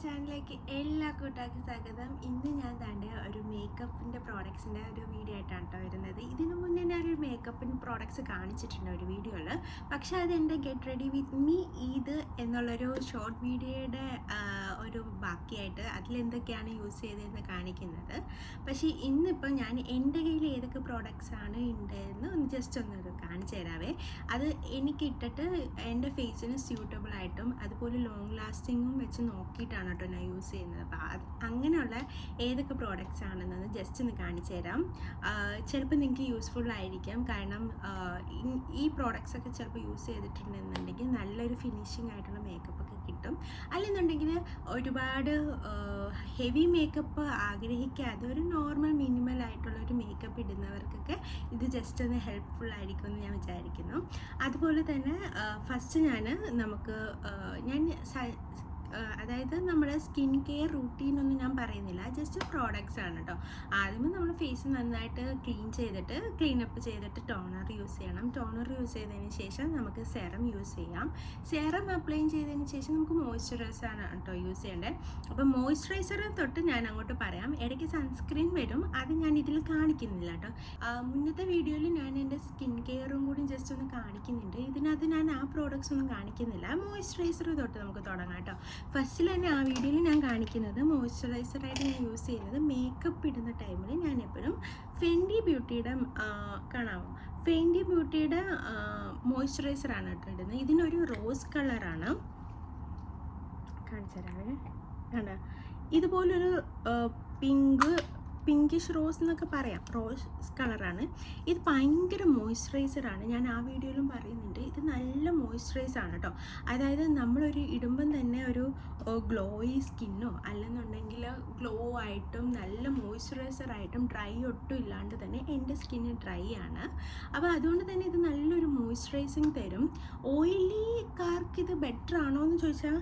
ചാനലിലേക്ക് എല്ലാ കൂട്ടാർക്കും സ്വാഗതം. ഇന്ന് ഞാൻ താണ്ട ഒരു മേക്കപ്പിൻ്റെ പ്രോഡക്ട്സിൻ്റെ ഒരു വീഡിയോ ആയിട്ടാണ് കേട്ടോ വരുന്നത്. ഇതിനു മുന്നേ ഞാനൊരു മേക്കപ്പിൻ്റെ പ്രോഡക്ട്സ് കാണിച്ചിട്ടുണ്ട് ഒരു വീഡിയോയിൽ. പക്ഷേ അത് എൻ്റെ ഗെറ്റ് റെഡി വിത്ത് മീ ഇത് എന്നുള്ളൊരു ഷോർട്ട് വീഡിയോയുടെ ഒരു ബാക്കിയായിട്ട് അതിലെന്തൊക്കെയാണ് യൂസ് ചെയ്തതെന്ന് കാണിക്കുന്നത്. പക്ഷേ ഇന്നിപ്പോൾ ഞാൻ എൻ്റെ കയ്യിൽ ഏതൊക്കെ പ്രോഡക്ട്സ് ആണ് ഉണ്ടെന്ന് ഒന്ന് ജസ്റ്റ് ഒന്ന് കാണിച്ചു തരാവേ. അത് എനിക്കിട്ടിട്ട് എൻ്റെ ഫേസിന് സ്യൂട്ടബിൾ ആയിട്ടും അതുപോലെ ലോങ് ലാസ്റ്റിങ്ങും വെച്ച് നോക്കിയിട്ടാണ് കേട്ടോ ഞാൻ യൂസ് ചെയ്യുന്നത്. അപ്പോൾ അങ്ങനെയുള്ള ഏതൊക്കെ പ്രോഡക്റ്റ്സ് ആണെന്നത് ജസ്റ്റ് ഒന്ന് കാണിച്ചു തരാം. ചിലപ്പോൾ നിങ്ങൾക്ക് യൂസ്ഫുൾ ആയിരിക്കാം. കാരണം ഈ പ്രോഡക്റ്റ്സ് ഒക്കെ ചിലപ്പോൾ യൂസ് ചെയ്തിട്ടുണ്ടെന്നുണ്ടെങ്കിൽ നല്ലൊരു ഫിനിഷിംഗ് ആയിട്ടുള്ള മേക്കപ്പ് ഒക്കെ കിട്ടും. അല്ലെന്നുണ്ടെങ്കിൽ ഒരുപാട് ഹെവി മേക്കപ്പ് ആഗ്രഹിക്കാതെ ഒരു നോർമൽ മിനിമൽ ആയിട്ടുള്ള ഒരു മേക്കപ്പ് ഇടുന്നവർക്കൊക്കെ ഇത് ജസ്റ്റ് ഒന്ന് ഹെൽപ്ഫുൾ ആയിരിക്കും എന്ന് ഞാൻ വിചാരിക്കുന്നു. അതുപോലെ തന്നെ ഫസ്റ്റ് ഞാൻ അതായത് നമ്മുടെ സ്കിൻ കെയർ റൂട്ടീനൊന്നും ഞാൻ പറയുന്നില്ല, ജസ്റ്റ് പ്രോഡക്റ്റ്സ് ആണ് കേട്ടോ. ആദ്യമേ നമ്മൾ ഫേസ് നന്നായിട്ട് ക്ലീനപ്പ് ചെയ്തിട്ട് ടോണർ യൂസ് ചെയ്യണം. ടോണർ യൂസ് ചെയ്തതിന് ശേഷം നമുക്ക് സെറം യൂസ് ചെയ്യാം. സെറം അപ്ലൈ ചെയ്തതിന് ശേഷം നമുക്ക് മോയ്സ്ചറൈസറാണ് കേട്ടോ യൂസ് ചെയ്യേണ്ടത്. അപ്പോൾ മോയ്സ്ചറൈസർ തൊട്ട് ഞാൻ അങ്ങോട്ട് പറയാം. ഇടയ്ക്ക് സൺസ്ക്രീൻ വരും, അത് ഞാൻ ഇതിൽ കാണിക്കുന്നില്ല കേട്ടോ. മുന്നത്തെ വീഡിയോയിൽ ഞാൻ എൻ്റെ സ്കിൻ കെയറും കൂടി ജസ്റ്റ് ഒന്ന് കാണിക്കുന്നുണ്ട്. ഇതിനകത്ത് ഞാൻ ആ പ്രോഡക്റ്റ്സ് ഒന്നും കാണിക്കുന്നില്ല. മോയ്സ്ചറൈസർ തൊട്ട് നമുക്ക് തുടങ്ങാം കേട്ടോ. ഫസ്റ്റിൽ തന്നെ ആ വീഡിയോയിൽ ഞാൻ കാണിക്കുന്നത് മോയ്സ്ചറൈസറായിട്ട് ഞാൻ യൂസ് ചെയ്യുന്നത് മേക്കപ്പ് ഇടുന്ന ടൈമിൽ ഞാൻ എപ്പോഴും ഫെൻഡി ബ്യൂട്ടിയുടെ കാണാമോ, ഫെൻഡി ബ്യൂട്ടിയുടെ മോയ്സ്ചറൈസറാണ് കേട്ടോ ഇടുന്നത്. ഇതിനൊരു റോസ് കളറാണ്, കാണിച്ചു തരാവേ. കണ്ടോ, ഇതുപോലൊരു പിങ്കിഷ് റോസ് എന്നൊക്കെ പറയാം, റോസ് കളറാണ്. ഇത് ഭയങ്കര മോയ്സ്ചറൈസറാണ്. ഞാൻ ആ വീഡിയോയിലും പറയുന്നുണ്ട്, ഇത് നല്ല മോയ്സ്ചറൈസറാണ് കേട്ടോ. അതായത് നമ്മളൊരു ഇടുമ്പം തന്നെ ഒരു ഗ്ലോയി സ്കിന്നോ അല്ലെന്നുണ്ടെങ്കിൽ ഗ്ലോ ആയിട്ടും നല്ല മോയ്സ്ചറൈസറായിട്ടും ഡ്രൈ ഒട്ടും ഇല്ലാണ്ട് തന്നെ എൻ്റെ സ്കിന്ന് ഡ്രൈ ആണ്. അപ്പോൾ അതുകൊണ്ട് തന്നെ ഇത് നല്ലൊരു മോയ്സ്ചറൈസിങ് തരും. ഓയിലിക്കാർക്ക് ഇത് ബെറ്റർ ആണോ എന്ന് ചോദിച്ചാൽ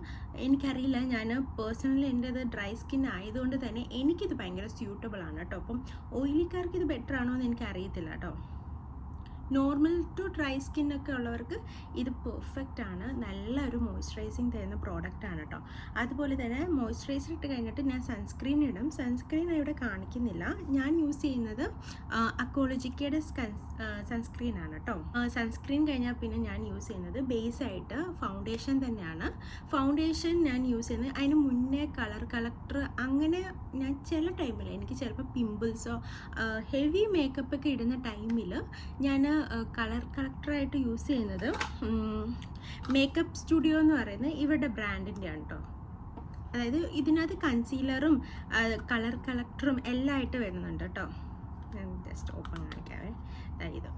എനിക്കറിയില്ല. ഞാൻ പേഴ്സണലി എൻ്റേത് ഡ്രൈ സ്കിൻ ആയതുകൊണ്ട് തന്നെ എനിക്കിത് ഭയങ്കര സ്യൂട്ടബിൾ ആണ് കേട്ടോ. അപ്പം ഓയിലിക്കാർക്ക് ഇത് ബെറ്റർ ആണോ എന്ന് എനിക്ക് അറിയത്തില്ല കേട്ടോ. നോർമൽ ടു ഡ്രൈ സ്കിന്നൊക്കെ ഉള്ളവർക്ക് ഇത് പെർഫെക്റ്റ് ആണ്. നല്ലൊരു മോയ്സ്ചറൈസിങ് തരുന്ന പ്രോഡക്റ്റാണ് കേട്ടോ. അതുപോലെ തന്നെ മോയ്സ്ചറൈസർ ഇട്ട് കഴിഞ്ഞിട്ട് ഞാൻ സൺസ്ക്രീൻ ഇടും. സൺസ്ക്രീൻ ഇവിടെ കാണിക്കുന്നില്ല. ഞാൻ യൂസ് ചെയ്യുന്നത് അക്കോളജിക്കയുടെ സൺസ്ക്രീനാണ് കേട്ടോ. സൺസ്ക്രീൻ കഴിഞ്ഞാൽ പിന്നെ ഞാൻ യൂസ് ചെയ്യുന്നത് ബേസായിട്ട് ഫൗണ്ടേഷൻ തന്നെയാണ്. ഫൗണ്ടേഷൻ ഞാൻ യൂസ് ചെയ്യുന്നത് അതിന് മുന്നേ കളർ കളക്ടർ അങ്ങനെ ഞാൻ ചില ടൈമിൽ എനിക്ക് ചിലപ്പോൾ പിമ്പിൾസോ ഹെവി മേക്കപ്പ് ഒക്കെ ഇടുന്ന ടൈമിൽ ഞാൻ കളർ കളക്ടറായിട്ട് യൂസ് ചെയ്യുന്നത് മേക്കപ്പ് സ്റ്റുഡിയോ എന്ന് പറയുന്നത് ഇവരുടെ ബ്രാൻഡിൻ്റെ ആണ് കേട്ടോ. അതായത് ഇതിനകത്ത് കൺസീലറും കളർ കളക്ടറും എല്ലാം ആയിട്ട് വരുന്നുണ്ട് കേട്ടോ. ഞാൻ ജസ്റ്റ് ഓപ്പൺ കാണിക്കാവേ. ഇത്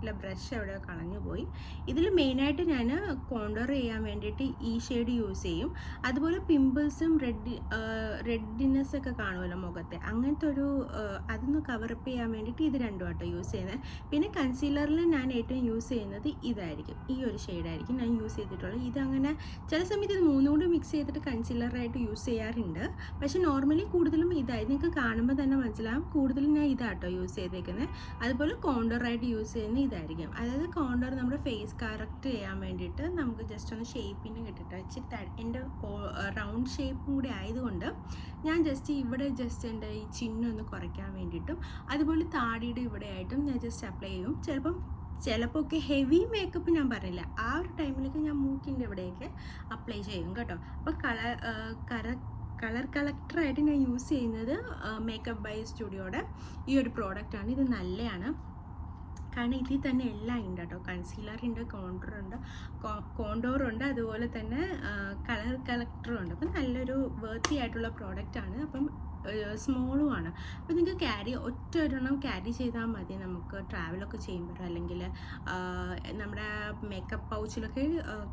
ഇല്ല, ബ്രഷ് എവിടെയോ കളഞ്ഞു പോയി. ഇതിൽ മെയിനായിട്ട് ഞാൻ കോണ്ടോർ ചെയ്യാൻ വേണ്ടിയിട്ട് ഈ ഷെയ്ഡ് യൂസ് ചെയ്യും. അതുപോലെ പിമ്പിൾസും റെഡിനെസ് ഒക്കെ കാണുമല്ലോ മുഖത്തെ, അങ്ങനത്തെ ഒരു അതൊന്ന് കവറപ്പ് ചെയ്യാൻ വേണ്ടിയിട്ട് ഇത് രണ്ടും കേട്ടോ യൂസ് ചെയ്യുന്നത്. പിന്നെ കൺസീലറിൽ ഞാൻ ഏറ്റവും യൂസ് ചെയ്യുന്നത് ഇതായിരിക്കും, ഈ ഒരു ഷെയ്ഡായിരിക്കും ഞാൻ യൂസ് ചെയ്തിട്ടുള്ളത്. ഇതങ്ങനെ ചില സമയത്ത് ഇത് മൂന്നും കൂടി മിക്സ് ചെയ്തിട്ട് കൺസീലറായിട്ട് യൂസ് ചെയ്യാറുണ്ട്. പക്ഷേ നോർമലി കൂടുതലും ഇതായി, നിങ്ങൾക്ക് കാണുമ്പോൾ തന്നെ മനസ്സിലാവും കൂടുതലും ഞാൻ ഇതാട്ടോ യൂസ് ചെയ്തേക്കുന്നത്. അതുപോലെ കോണ്ടോറായിട്ട് യൂസ് ചെയ്യുന്നത് ഇതായിരിക്കും. അതായത് കോണ്ടോർ നമ്മുടെ ഫേസ് കറക്റ്റ് ചെയ്യാൻ വേണ്ടിയിട്ട് നമുക്ക് ജസ്റ്റ് ഒന്ന് ഷേപ്പിന് കിട്ടിയിട്ട് വെച്ചിട്ട് എൻ്റെ റൗണ്ട് ഷേപ്പും കൂടി ആയതുകൊണ്ട് ഞാൻ ജസ്റ്റ് ഇവിടെ ജസ്റ്റ് എൻ്റെ ഈ ചിഹ്നം ഒന്ന് കുറയ്ക്കാൻ വേണ്ടിയിട്ടും അതുപോലെ താടിയുടെ ഇവിടെ ആയിട്ടും ഞാൻ ജസ്റ്റ് അപ്ലൈ ചെയ്യും. ചിലപ്പോൾ ഒക്കെ ഹെവി മേക്കപ്പ് ഞാൻ പറയില്ല, ആ ഒരു ടൈമിലൊക്കെ ഞാൻ മൂക്കിൻ്റെ ഇവിടെയൊക്കെ അപ്ലൈ ചെയ്യും കേട്ടോ. അപ്പോൾ കളർ കളക്ടറായിട്ട് ഞാൻ യൂസ് ചെയ്യുന്നത് മേക്കപ്പ് ബൈ സ്റ്റുഡിയോയുടെ ഈ ഒരു പ്രോഡക്റ്റാണ്. ഇത് നല്ലതാണ്, കാരണം ഇതിൽ തന്നെ എല്ലാം ഉണ്ട് കേട്ടോ. കൺസീലറുണ്ട്, കോണ്ടോറുണ്ട്, അതുപോലെ തന്നെ കളർ കളക്ടറും ഉണ്ട്. അപ്പം നല്ലൊരു വേർത്തി ആയിട്ടുള്ള പ്രോഡക്റ്റാണ്. അപ്പം സ്മോളും ആണ്. അപ്പോൾ നിങ്ങൾക്ക് ഒറ്റൊരെണ്ണം ക്യാരി ചെയ്താൽ മതി. നമുക്ക് ട്രാവലൊക്കെ ചെയ്യുമ്പോൾ അല്ലെങ്കിൽ നമ്മുടെ മേക്കപ്പ് പൗച്ചിലൊക്കെ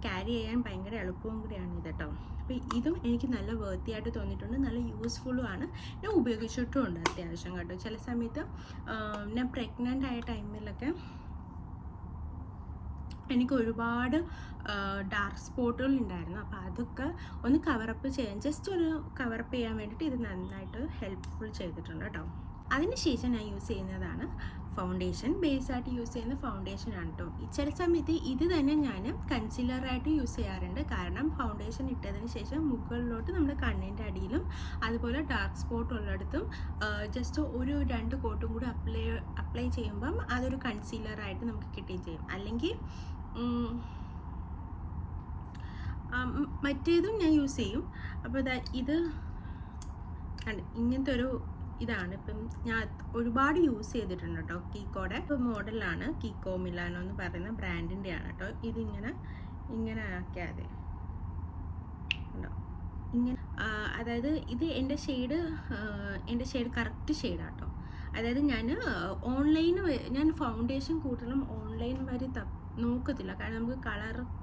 ക്യാരി ചെയ്യാൻ ഭയങ്കര എളുപ്പവും കൂടിയാണ് ഇത് കേട്ടോ. അപ്പോൾ ഇതും എനിക്ക് നല്ല വേർത്തിയായിട്ട് തോന്നിയിട്ടുണ്ട്, നല്ല യൂസ്ഫുള്ളും ആണ്. ഞാൻ ഉപയോഗിച്ചിട്ടും ഉണ്ട് അത്യാവശ്യം കേട്ടോ. ചില സമയത്ത് ഞാൻ പ്രഗ്നൻ്റ് ആയ ടൈമിലൊക്കെ എനിക്ക് ഒരുപാട് ഡാർക്ക് സ്പോട്ടുകൾ ഉണ്ടായിരുന്നു. അപ്പോൾ അതൊക്കെ ഒന്ന് കവറപ്പ് ചെയ്യാൻ, ജസ്റ്റ് ഒരു കവറപ്പ് ചെയ്യാൻ വേണ്ടിയിട്ട് ഇത് നന്നായിട്ട് ഹെൽപ്ഫുൾ ചെയ്തിട്ടുണ്ട് കേട്ടോ. അതിനുശേഷം ഞാൻ യൂസ് ചെയ്യുന്നതാണ് ഫൗണ്ടേഷൻ. ബേസായിട്ട് യൂസ് ചെയ്യുന്ന ഫൗണ്ടേഷനാണ് കേട്ടോ. ചില സമയത്ത് ഇത് തന്നെ ഞാൻ കൺസീലറായിട്ട് യൂസ് ചെയ്യാറുണ്ട്. കാരണം ഫൗണ്ടേഷൻ ഇട്ടതിന് ശേഷം മുകളിലോട്ട് നമ്മുടെ കണ്ണിൻ്റെ അടിയിലും അതുപോലെ ഡാർക്ക് സ്പോട്ട് ഉള്ളിടത്തും ജസ്റ്റ് ഒരു 2 കോട്ടും കൂടി അപ്ലൈ ചെയ്യുമ്പം അതൊരു കൺസീലറായിട്ട് നമുക്ക് കിട്ടുകയും ചെയ്യും. അല്ലെങ്കിൽ മറ്റേതും ഞാൻ യൂസ് ചെയ്യും. അപ്പോൾ ഇത് ഇങ്ങനത്തെ ഒരു ഇതാണ്. ഇപ്പം ഞാൻ ഒരുപാട് യൂസ് ചെയ്തിട്ടുണ്ട് കേട്ടോ. കീക്കോയുടെ മോഡലാണ്. കീക്കോ മിലാനോ എന്ന് പറയുന്ന ബ്രാൻഡിൻ്റെ ആണ് കേട്ടോ. ഇങ്ങനെ ആക്കിയാതെ ഉണ്ടോ, ഇങ്ങനെ. അതായത് ഇത് എൻ്റെ ഷെയ്ഡ് കറക്റ്റ് ഷെയ്ഡാണ് കേട്ടോ. അതായത് ഞാൻ ഫൗണ്ടേഷൻ കൂടുതലും ഓൺലൈൻ വഴി നോക്കത്തില്ല. കാരണം നമുക്ക്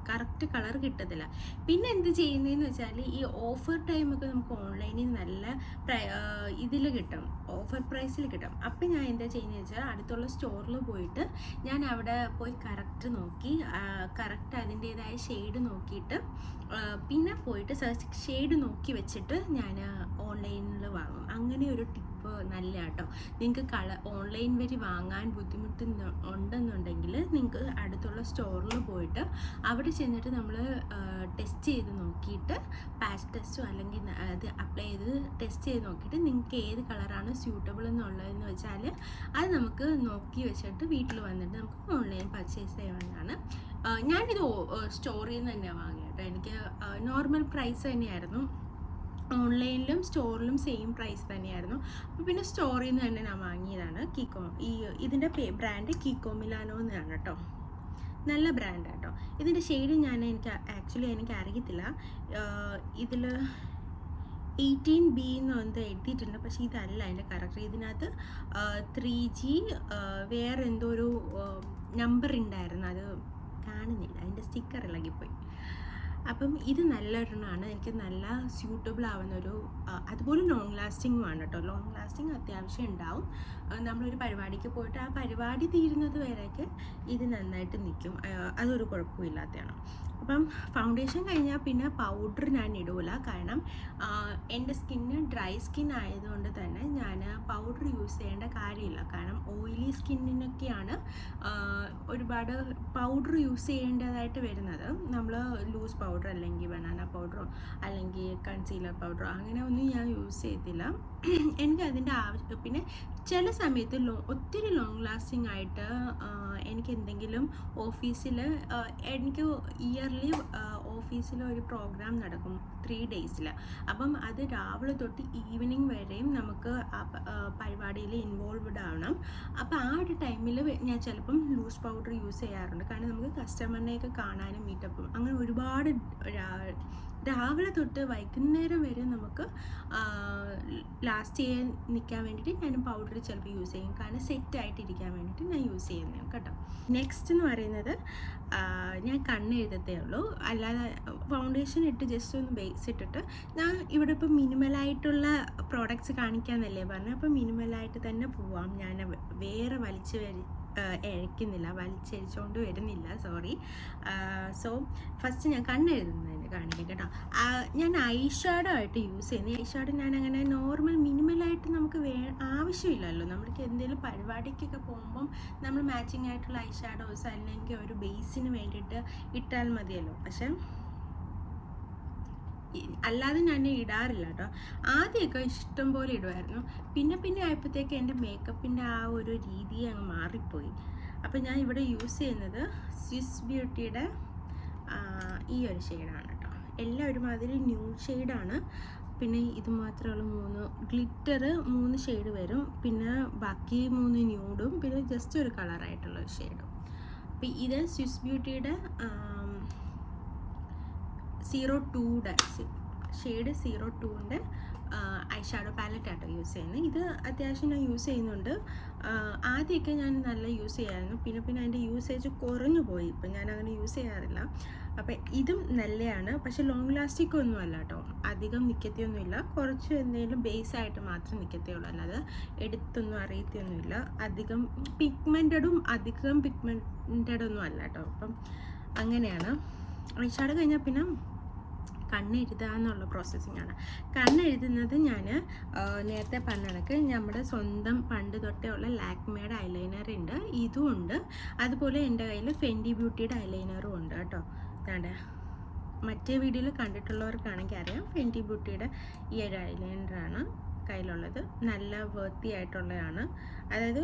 കറക്റ്റ് കളർ കിട്ടത്തില്ല. പിന്നെ എന്ത് ചെയ്യുന്നതെന്ന് വെച്ചാൽ ഈ ഓഫർ ടൈമൊക്കെ നമുക്ക് ഓൺലൈനിൽ നല്ല ഇതിൽ കിട്ടും, ഓഫർ പ്രൈസിൽ കിട്ടും. അപ്പം ഞാൻ എന്താ ചെയ്യുന്നത് വെച്ചാൽ അടുത്തുള്ള സ്റ്റോറിൽ പോയിട്ട് ഞാൻ അവിടെ പോയി കറക്റ്റ് നോക്കി കറക്റ്റ് അതിൻ്റേതായ ഷെയ്ഡ് നോക്കിയിട്ട് പിന്നെ പോയിട്ട് ഷെയ്ഡ് നോക്കി വെച്ചിട്ട് ഞാൻ ഓൺലൈനിൽ വാങ്ങും. അങ്ങനെ ഒരു ടിപ്പ് നല്ല കേട്ടോ. നിങ്ങൾക്ക് ഓൺലൈൻ വഴി വാങ്ങാൻ ഉണ്ടെന്നുണ്ടെങ്കിൽ നിങ്ങൾക്ക് അടുത്തുള്ള സ്റ്റോറിൽ പോയിട്ട് അവിടെ ചെന്നിട്ട് നമ്മൾ ടെസ്റ്റ് ചെയ്ത് നോക്കിയിട്ട് പാച്ച് ടെസ്റ്റോ അല്ലെങ്കിൽ അത് അപ്ലൈ ചെയ്ത് ടെസ്റ്റ് ചെയ്ത് നോക്കിയിട്ട് നിങ്ങൾക്ക് ഏത് കളറാണ് സ്യൂട്ടബിൾ എന്നുള്ളതെന്ന് വെച്ചാൽ അത് നമുക്ക് നോക്കി വെച്ചിട്ട് വീട്ടിൽ വന്നിട്ട് നമുക്ക് ഓൺലൈൻ പർച്ചേസ് ചെയ്യാവുന്നതാണ്. ഞാനിത് സ്റ്റോറിൽ നിന്ന് തന്നെയാണ് വാങ്ങിയത് കേട്ടോ. എനിക്ക് നോർമൽ പ്രൈസ് തന്നെയായിരുന്നു. ഓൺലൈനിലും സ്റ്റോറിലും സെയിം പ്രൈസ് തന്നെയായിരുന്നു. അപ്പോൾ പിന്നെ സ്റ്റോറിൽ നിന്ന് തന്നെ ഞാൻ വാങ്ങിയതാണ്. ഇതിൻ്റെ ബ്രാൻഡ് കീക്കോ മിലാനോ എന്നാണ് കേട്ടോ. നല്ല ബ്രാൻഡ് കേട്ടോ. ഇതിൻ്റെ ഷെയ്ഡ് എനിക്ക് അറിയത്തില്ല. ഇതിൽ 18B എന്ന് എന്തോ എഴുതിയിട്ടുണ്ട്, പക്ഷേ ഇതല്ല അതിൻ്റെ കറക്റ്റ്. ഇതിനകത്ത് 3G വേറെ എന്തോ ഒരു നമ്പർ ഉണ്ടായിരുന്നു, അത് കാണുന്നില്ല, അതിൻ്റെ സ്റ്റിക്കർ ഇളകിപ്പോയി. അപ്പം ഇത് നല്ലൊരെണ്ണമാണ്. എനിക്ക് നല്ല സ്യൂട്ടബിൾ ആവുന്നൊരു, അതുപോലെ ലോങ് ലാസ്റ്റിങ്ങുമാണ് കേട്ടോ. ലോങ് ലാസ്റ്റിങ് അത്യാവശ്യം ഉണ്ടാവും. നമ്മളൊരു പരിപാടിക്ക് പോയിട്ട് ആ പരിപാടി തീരുന്നത് വരെയൊക്കെ ഇത് നന്നായിട്ട് നിൽക്കും. അതൊരു കുഴപ്പമില്ലാത്തതാണ്. അപ്പം ഫൗണ്ടേഷൻ കഴിഞ്ഞാൽ പിന്നെ പൗഡർ ഞാൻ ഇടൂല. കാരണം എൻ്റെ സ്കിന്ന് ഡ്രൈ സ്കിൻ ആയതുകൊണ്ട് തന്നെ ഞാൻ പൗഡർ യൂസ് ചെയ്യേണ്ട കാര്യമില്ല. കാരണം ഓയിലി സ്കിന്നിനൊക്കെയാണ് ഒരുപാട് പൗഡർ യൂസ് ചെയ്യേണ്ടതായിട്ട് വരുന്നത്. നമ്മൾ ലൂസ് പൗഡർ അല്ലെങ്കിൽ ബനാന പൗഡറോ അല്ലെങ്കിൽ കൺസീലർ പൗഡറോ അങ്ങനെ ഒന്നും ഞാൻ യൂസ് ചെയ്തില്ല. എനിക്ക് അതിൻ്റെ ആവശ്യം. പിന്നെ ചില സമയത്ത് ഒത്തിരി ലോങ് ലാസ്റ്റിംഗ് ആയിട്ട് എനിക്ക് എന്തെങ്കിലും ഓഫീസിൽ എനിക്ക് ഇയർലി ഓഫീസിൽ ഒരു പ്രോഗ്രാം നടക്കും 3 days. അപ്പം അത് രാവിലെ തൊട്ട് ഈവനിങ് വരെയും നമുക്ക് ആ പരിപാടിയിൽ ഇൻവോൾവ്ഡ് ആവണം. അപ്പോൾ ആ ഒരു ടൈമിൽ ഞാൻ ചിലപ്പം ലൂസ് പൗഡർ യൂസ് ചെയ്യാറുണ്ട്. കാരണം നമുക്ക് കസ്റ്റമറിനെയൊക്കെ കാണാനും മീറ്റപ്പും അങ്ങനെ ഒരുപാട് രാവിലെ തൊട്ട് വൈകുന്നേരം വരെ നമുക്ക് ലാസ്റ്റ് ചെയ്യാൻ നിൽക്കാൻ വേണ്ടിയിട്ട് ഞാൻ പൗഡർ ചിലപ്പോൾ യൂസ് ചെയ്യും. കാരണം സെറ്റായിട്ടിരിക്കാൻ വേണ്ടിയിട്ട് ഞാൻ യൂസ് ചെയ്യുന്നതാണ് കേട്ടോ. നെക്സ്റ്റ് എന്ന് പറയുന്നത് ഞാൻ കണ്ണെഴുതത്തേ ഉള്ളൂ. അല്ലാതെ ഫൗണ്ടേഷൻ ഇട്ട് ജസ്റ്റ് ഒന്ന് ബേസ് ഇട്ടിട്ട് ഞാൻ ഇവിടെ ഇപ്പോൾ മിനിമലായിട്ടുള്ള പ്രോഡക്റ്റ്സ് കാണിക്കാമെന്നല്ലേ പറഞ്ഞു. അപ്പോൾ മിനിമലായിട്ട് തന്നെ പോവാം. ഞാൻ വേറെ വലിച്ചഴിച്ചുകൊണ്ട് വരുന്നില്ല, സോറി. സോ ഫസ്റ്റ് ഞാൻ കണ്ണെഴുതുന്നതിന് കാണിക്കാം കേട്ടോ. ഞാൻ ഐ ഷാഡോ ആയിട്ട് യൂസ് ചെയ്യുന്നത്. ഐ ഷാഡോ ഞാൻ അങ്ങനെ നോർമൽ മിനിമലായിട്ട് നമുക്ക് ആവശ്യമില്ലല്ലോ. നമ്മൾക്ക് എന്തെങ്കിലും പരിപാടിക്കൊക്കെ പോകുമ്പം നമ്മൾ മാച്ചിങ് ആയിട്ടുള്ള ഐ ഷാഡോസ് അല്ലെങ്കിൽ ഒരു ബേസിന് വേണ്ടിയിട്ട് ഇട്ടാൽ മതിയല്ലോ. പക്ഷെ അല്ലാതെ ഞാൻ ഇടാറില്ല കേട്ടോ. ആദ്യമൊക്കെ ഇഷ്ടം പോലെ ഇടുമായിരുന്നു. പിന്നെ ആയപ്പോഴത്തേക്ക് എൻ്റെ മേക്കപ്പിൻ്റെ ആ ഒരു രീതി അങ്ങ് മാറിപ്പോയി. അപ്പോൾ ഞാൻ ഇവിടെ യൂസ് ചെയ്യുന്നത് സ്വിസ് ബ്യൂട്ടിയുടെ ഈ ഒരു ഷെയ്ഡാണ് കേട്ടോ. എല്ലാം ഒരുമാതിരി ന്യൂഡ് ഷെയ്ഡാണ്. പിന്നെ ഇത് മാത്രമുള്ള 3 ഗ്ലിറ്റർ 3 ഷെയ്ഡ് വരും. പിന്നെ ബാക്കി 3 ന്യൂഡും പിന്നെ ജസ്റ്റ് ഒരു കളറായിട്ടുള്ള ഒരു ഷെയ്ഡും. അപ്പോൾ ഇത് സ്വിസ് ബ്യൂട്ടിയുടെ 02യുടെ ഷെയ്ഡ് 02ൻ്റെ ഐ ഷാഡോ പാലറ്റാട്ടോ യൂസ് ചെയ്യുന്നത്. ഇത് അത്യാവശ്യം ഞാൻ യൂസ് ചെയ്യുന്നുണ്ട്. ആദ്യമൊക്കെ ഞാൻ നല്ല യൂസ് ചെയ്യാമായിരുന്നു. പിന്നെ അതിൻ്റെ യൂസേജ് കുറഞ്ഞു പോയി. ഇപ്പം ഞാൻ അങ്ങനെ യൂസ് ചെയ്യാറില്ല. അപ്പം ഇതും നല്ലതാണ്. പക്ഷേ ലോങ് ലാസ്റ്റിക് ഒന്നും അല്ല കേട്ടോ. അധികം നിൽക്കത്തൊന്നുമില്ല. കുറച്ച് എന്തെങ്കിലും ബേസായിട്ട് മാത്രം നിൽക്കത്തേയുള്ളൂ. അല്ലാതെ എടുത്തൊന്നും അറിയത്തൊന്നുമില്ല. അധികം പിഗ്മെൻറ്റഡും ഒന്നും അല്ല കേട്ടോ. അപ്പം അങ്ങനെയാണ്. ഐ ഷാഡോ കഴിഞ്ഞാൽ പിന്നെ കണ്ണെഴുതുക എന്നുള്ള പ്രോസസ്സിങ്ങാണ്. കണ്ണെഴുതുന്നത് ഞാൻ നേരത്തെ പറഞ്ഞ കണക്ക് നമ്മുടെ സ്വന്തം പണ്ട് തൊട്ടേ ഉള്ള ലാക്മേയുടെ ഐലൈനർ ഉണ്ട്, ഇതും ഉണ്ട്. അതുപോലെ എൻ്റെ കയ്യിൽ ഫെൻഡി ബ്യൂട്ടിയുടെ ഐലൈനറും ഉണ്ട് കേട്ടോ. അതാണ്ട് മറ്റേ വീഡിയോയിൽ കണ്ടിട്ടുള്ളവർക്കാണെങ്കിൽ അറിയാം, ഫെൻഡി ബ്യൂട്ടിയുടെ ഈ ഒരു ഐലൈനറാണ് കയ്യിലുള്ളത്. നല്ല വർത്തി ആയിട്ടുള്ളതാണ്. അതായത്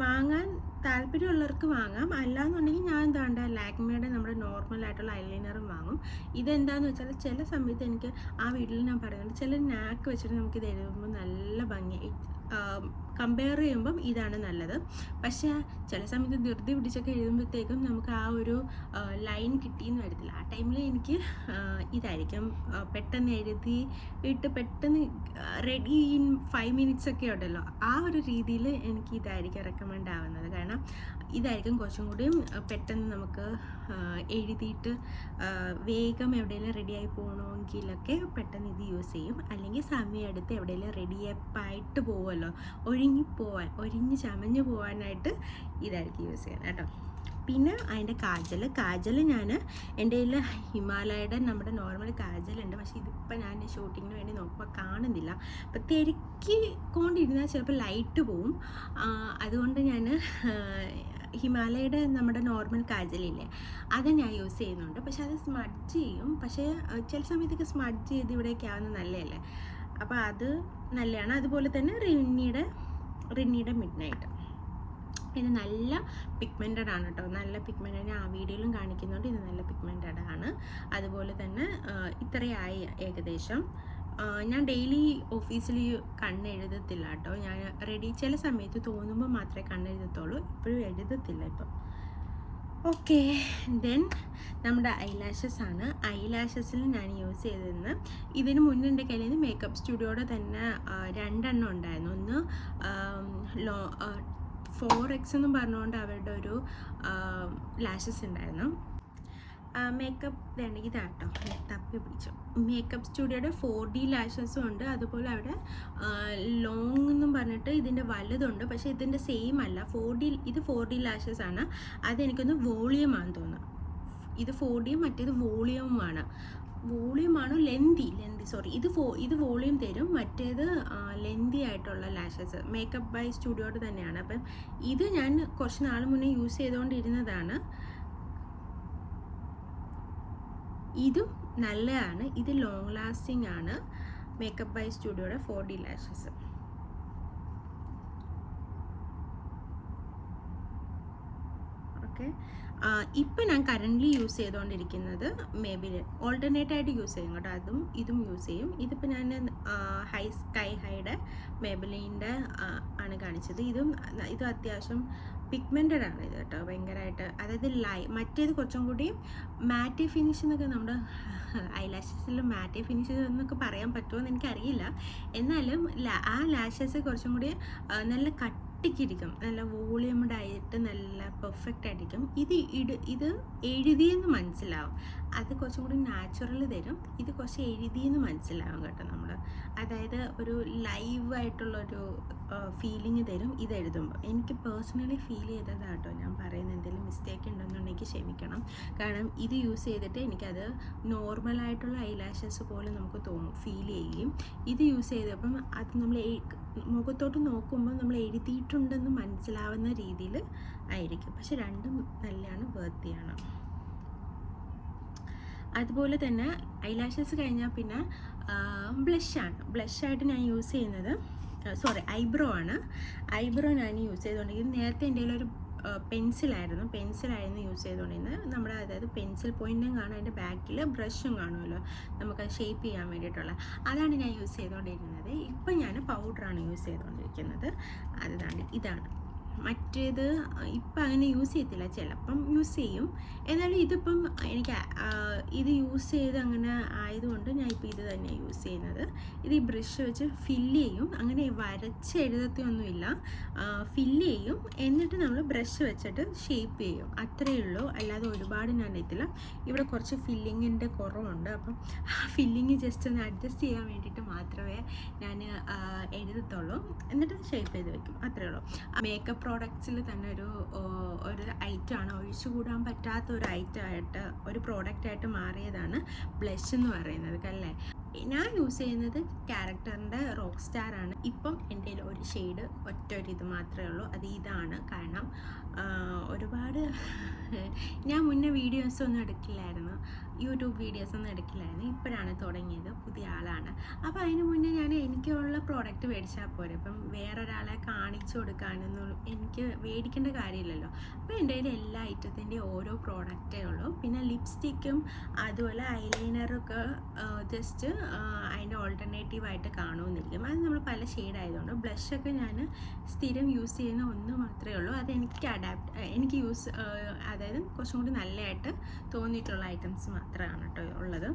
വാങ്ങാൻ താല്പര്യമുള്ളവർക്ക് വാങ്ങാം, അല്ലാന്നുണ്ടെങ്കിൽ ഞാൻ എന്താണ്ട് ലാക്മേയുടെ നമ്മുടെ നോർമൽ ആയിട്ടുള്ള ഐലൈനറും വാങ്ങും. ഇതെന്താന്ന് വെച്ചാൽ ചില സമയത്ത് എനിക്ക് ആ വീട്ടിൽ ഞാൻ പറയുന്നത് ചില നാക്ക് വെച്ചിട്ട് നമുക്കിത് എഴുതുമ്പോൾ നല്ല ഭംഗി കമ്പയർ ചെയ്യുമ്പം ഇതാണ് നല്ലത്. പക്ഷേ ചില സമയത്ത് ധൃതി പിടിച്ചൊക്കെ എഴുതുമ്പോഴത്തേക്കും നമുക്ക് ആ ഒരു ലൈൻ കിട്ടിയെന്ന് വരത്തില്ല. ആ ടൈമിൽ എനിക്ക് ഇതായിരിക്കും പെട്ടെന്ന് എഴുതിയിട്ട് പെട്ടെന്ന് റെഡി ഇൻ 5 minutes ഒക്കെ ഉണ്ടല്ലോ, ആ ഒരു രീതിയിൽ എനിക്ക് ഇതായിരിക്കും റെക്കമെൻഡ് ആവുന്നത്. കാരണം ഇതായിരിക്കും കുറച്ചും കൂടിയും പെട്ടെന്ന് നമുക്ക് എഴുതിയിട്ട് വേഗം എവിടെയെങ്കിലും റെഡിയായി പോകണമെങ്കിലൊക്കെ പെട്ടെന്ന് ഇത് യൂസ് ചെയ്യും. അല്ലെങ്കിൽ സമയം എടുത്ത് എവിടെയെങ്കിലും റെഡിയായിട്ട് പോകുമല്ലോ, ഒഴിഞ്ഞ് ചമഞ്ഞ് പോകാനായിട്ട് ഇതായിരിക്കും യൂസ് ചെയ്യുന്നത് കേട്ടോ. പിന്നെ അതിൻ്റെ കാജൽ ഞാൻ എൻ്റെ കയ്യിൽ ഹിമാലയയുടെ നമ്മുടെ നോർമൽ കാജലുണ്ട്. പക്ഷേ ഇതിപ്പോൾ ഞാൻ ഷൂട്ടിങ്ങിന് വേണ്ടി നോക്കുമ്പോൾ കാണുന്നില്ല. അപ്പോൾ തിരക്കിക്കൊണ്ടിരുന്നാൽ ചിലപ്പോൾ ലൈറ്റ് പോവും. അതുകൊണ്ട് ഞാൻ ഹിമാലയയുടെ നമ്മുടെ നോർമൽ കാജലില്ലേ, അത് ഞാൻ യൂസ് ചെയ്യുന്നുണ്ട്. പക്ഷേ അത് സ്മഡ്ജ് ചെയ്യും. പക്ഷേ ചില സമയത്തൊക്കെ സ്മഡ്ജ് ചെയ്ത് ഇവിടേക്ക് ആവുന്നത് നല്ലതല്ലേ, അപ്പോൾ അത് നല്ലതാണ്. അതുപോലെ തന്നെ റിന്നിയുടെ മിഡ് നൈറ്റ്, ഇത് നല്ല പിഗ്മെൻറ്റഡ് ആണ് കേട്ടോ. നല്ല പിഗ്മെൻറ്റഡ്, ഞാൻ ആ വീഡിയോയിലും കാണിക്കുന്നുണ്ട്. ഇത് നല്ല പിഗ്മെൻറ്റഡ് ആണ്. അതുപോലെ തന്നെ ഇത്രയായി ഏകദേശം. ഞാൻ ഡെയിലി ഓഫീസിൽ കണ്ണെഴുതത്തില്ല കേട്ടോ. ഞാൻ ചില സമയത്ത് തോന്നുമ്പോൾ മാത്രമേ കണ്ണെഴുതത്തുള്ളൂ, ഇപ്പോഴും എഴുതത്തില്ല ഇപ്പം. ഓക്കെ, ദെൻ നമ്മുടെ ഐലാഷസ് ആണ്. ഐലാഷസിൽ ഞാൻ യൂസ് ചെയ്തിരുന്നത്, ഇതിന് മുന്നേ എൻ്റെ കയ്യിൽ നിന്ന് മേക്കപ്പ് സ്റ്റുഡിയോയുടെ തന്നെ 2 എണ്ണം ഉണ്ടായിരുന്നു. ഒന്ന് 4X എന്നും പറഞ്ഞുകൊണ്ട് അവരുടെ ഒരു ലാഷസ് ഉണ്ടായിരുന്നു. മേക്കപ്പ് ഇതാട്ടോ, തപ്പി പിടിച്ചു. മേക്കപ്പ് സ്റ്റുഡിയോയുടെ 4D ലാഷസും ഉണ്ട്. അതുപോലെ അവിടെ ലോങ് എന്നും പറഞ്ഞിട്ട് ഇതിൻ്റെ വലുതുണ്ട്. പക്ഷേ ഇതിൻ്റെ സെയിം അല്ല. ഇത് 4D ലാഷസ് ആണ്. അതെനിക്കൊന്ന് വോളിയമാണെന്ന് തോന്നുന്നു. ഇത് 4Dയും മറ്റേത് വോളിയവുമാണ്. ലെന്തി സോറി, ഇത് വോളിയം തരും, മറ്റേത് ലെന്തി ആയിട്ടുള്ള ലാഷസ്. മേക്കപ്പ് ബൈ സ്റ്റുഡിയോയുടെ തന്നെയാണ്. അപ്പം ഇത് ഞാൻ കുറച്ച് നാൾ മുന്നേ യൂസ് ചെയ്തുകൊണ്ടിരുന്നതാണ്. ഇതും നല്ലതാണ്. ഇത് ലോങ് ലാസ്റ്റിംഗ് ആണ്. മേക്കപ്പ് ബൈ സ്റ്റുഡിയോയുടെ 4D ലാഷസ്. ഓക്കെ, ഇപ്പം ഞാൻ കറൻ്റ്ലി യൂസ് ചെയ്തുകൊണ്ടിരിക്കുന്നത് മേബിലിൻ. ഓൾട്ടർനേറ്റ് ആയിട്ട് യൂസ് ചെയ്യും കേട്ടോ, ഇതും യൂസ് ചെയ്യും. ഇതിപ്പോൾ ഞാൻ സ്കൈ ഹൈയുടെ മേബിലിൻ്റെ ആണ് കാണിച്ചത്. ഇതും അത്യാവശ്യം പിഗ്മെൻറ്റഡ് ആണ് ഇത് കേട്ടോ, ഭയങ്കരമായിട്ട്. അതായത് മറ്റേത് കുറച്ചും കൂടി മാറ്റി ഫിനിഷ് എന്നൊക്കെ, നമ്മുടെ ഐലാഷസിൽ മാറ്റി ഫിനിഷ് എന്നൊക്കെ പറയാൻ പറ്റുമോ എന്ന് എനിക്കറിയില്ല. എന്നാലും ആ ലാഷസ് കുറച്ചും കൂടി നല്ല കട്ടിക്കിരിക്കും, നല്ല വോളിയംഡ് ആയിട്ട് നല്ല പെർഫെക്റ്റ് ആയിരിക്കും. ഇത് എഴുതിയെന്ന് മനസ്സിലാവും. അത് കുറച്ചും കൂടി നാച്ചുറൽ തരും. ഇത് കുറച്ച് എഴുതിയെന്ന് മനസ്സിലാവും കേട്ടോ നമ്മൾ. അതായത് ഒരു ലൈവായിട്ടുള്ളൊരു ഫീലിംഗ് തരും ഇത് എഴുതുമ്പോൾ. എനിക്ക് പേഴ്സണലി ഫീൽ ചെയ്തതാണ് കേട്ടോ ഞാൻ പറയുന്നത്. എന്തെങ്കിലും മിസ്റ്റേക്ക് ഉണ്ടെന്നുണ്ടെങ്കിൽ ക്ഷമിക്കണം. കാരണം ഇത് യൂസ് ചെയ്തിട്ട് എനിക്കത് നോർമലായിട്ടുള്ള ഐലാഷസ് പോലെ നമുക്ക് ഫീൽ ചെയ്യുകയും, ഇത് യൂസ് ചെയ്തപ്പം അത് നമ്മൾ മുഖത്തോട്ട് നോക്കുമ്പോൾ നമ്മൾ എഴുതിയിട്ടുണ്ടെന്ന് മനസ്സിലാവുന്ന രീതിയിൽ ആയിരിക്കും. പക്ഷെ രണ്ടും നല്ലതാണ്, വർത്തിയാണ്. അതുപോലെ തന്നെ ഐലാഷസ് കഴിഞ്ഞാൽ പിന്നെ ബ്ലഷായിട്ട് ഞാൻ യൂസ് ചെയ്യുന്നത് ഐബ്രോ ആണ്. ഐബ്രോ ഞാൻ യൂസ് ചെയ്തുകൊണ്ടിരിക്കുന്നത്. നേരത്തെ എൻ്റെ കയ്യിലൊരു പെൻസിലായിരുന്നു യൂസ് ചെയ്തുകൊണ്ടിരുന്നത്. നമ്മുടെ അതായത് പെൻസിൽ പോയിൻറ്റും കാണും, അതിൻ്റെ ബാക്കിൽ ബ്രഷും കാണുമല്ലോ നമുക്ക് ഷേപ്പ് ചെയ്യാൻ വേണ്ടിയിട്ടുള്ള, അതാണ് ഞാൻ യൂസ് ചെയ്തുകൊണ്ടിരുന്നത്. ഇപ്പം ഞാൻ പൗഡറാണ് യൂസ് ചെയ്തുകൊണ്ടിരിക്കുന്നത്. ഇതാണ്. മറ്റേത് ഇപ്പം അങ്ങനെ യൂസ് ചെയ്യത്തില്ല, ചിലപ്പം യൂസ് ചെയ്യും. എന്നാലും ഇതിപ്പം എനിക്ക് ഇത് യൂസ് ചെയ്ത് അങ്ങനെ ആയതുകൊണ്ട് ഞാൻ ഇപ്പോൾ ഇത് തന്നെ യൂസ് ചെയ്യുന്നത്. ഇത് ഈ ബ്രഷ് വെച്ച് ഫില്ല് ചെയ്യും, അങ്ങനെ വരച്ച് എഴുതത്തൊന്നുമില്ല, ഫില്ല് ചെയ്യും, എന്നിട്ട് നമ്മൾ ബ്രഷ് വെച്ചിട്ട് ഷേപ്പ് ചെയ്യും, അത്രയേ ഉള്ളൂ. അല്ലാതെ ഒരുപാട് ഞാൻ എത്തില്ല. ഇവിടെ കുറച്ച് ഫില്ലിങ്ങിൻ്റെ കുറവുണ്ട്, അപ്പം ഫില്ലിങ് ജസ്റ്റ് ഒന്ന് അഡ്ജസ്റ്റ് ചെയ്യാൻ വേണ്ടിയിട്ട് മാത്രമേ ഞാൻ എഴുതത്തുള്ളൂ, എന്നിട്ട് ഷേപ്പ് ചെയ്ത് വെക്കും, അത്രയേ ഉള്ളൂ. മേക്കപ്പ് പ്രോഡക്റ്റ്സിൽ തന്നെ ഒരു ഐറ്റമാണ്, ഒഴിച്ചുകൂടാൻ പറ്റാത്ത ഒരു ഐറ്റമായിട്ട്, ഒരു പ്രോഡക്റ്റായിട്ട് മാറിയതാണ് ബ്ലഷ് എന്ന് പറയുന്നത് അല്ലേ. ഞാൻ യൂസ് ചെയ്യുന്നത് ക്യാരക്ടറിൻ്റെ റോക്ക് സ്റ്റാർ ആണ്. ഇപ്പം എൻ്റെ ഒരു ഷെയ്ഡ് ഇത് മാത്രമേ ഉള്ളൂ, അത് ഇതാണ്. കാരണം ഒരുപാട് ഞാൻ മുന്നേ വീഡിയോസൊന്നും എടുക്കില്ലായിരുന്നു, യൂട്യൂബ് വീഡിയോസൊന്നും എടുക്കില്ലായിരുന്നു, ഇപ്പോഴാണ് തുടങ്ങിയത്, പുതിയ ആളാണ്. അപ്പോൾ അതിന് മുന്നേ ഞാൻ എനിക്കുള്ള പ്രോഡക്റ്റ് മേടിച്ചാൽ പോരെ, അപ്പം വേറൊരാളെ കാണിച്ചു കൊടുക്കാനൊന്നും എനിക്ക് മേടിക്കേണ്ട കാര്യമില്ലല്ലോ. അപ്പോൾ എൻ്റെ കയ്യിൽ എല്ലാ ഐറ്റത്തിൻ്റെയും ഓരോ പ്രോഡക്റ്റേ ഉള്ളൂ. പിന്നെ ലിപ്സ്റ്റിക്കും അതുപോലെ ഐലൈനറൊക്കെ ജസ്റ്റ് അതിൻ്റെ ഓൾട്ടർനേറ്റീവായിട്ട് കാണുമെന്നിരിക്കും, അത് നമ്മൾ പല ഷെയ്ഡായതുകൊണ്ട്. ബ്ലഷൊക്കെ ഞാൻ സ്ഥിരം യൂസ് ചെയ്യുന്ന ഒന്ന് മാത്രമേ ഉള്ളൂ, അത് എനിക്ക് അതായത് കുറച്ചും കൂടി നല്ലതായിട്ട് തോന്നിയിട്ടുള്ള ഐറ്റംസ് മാത്രമാണ് കേട്ടോ ഉള്ളത്.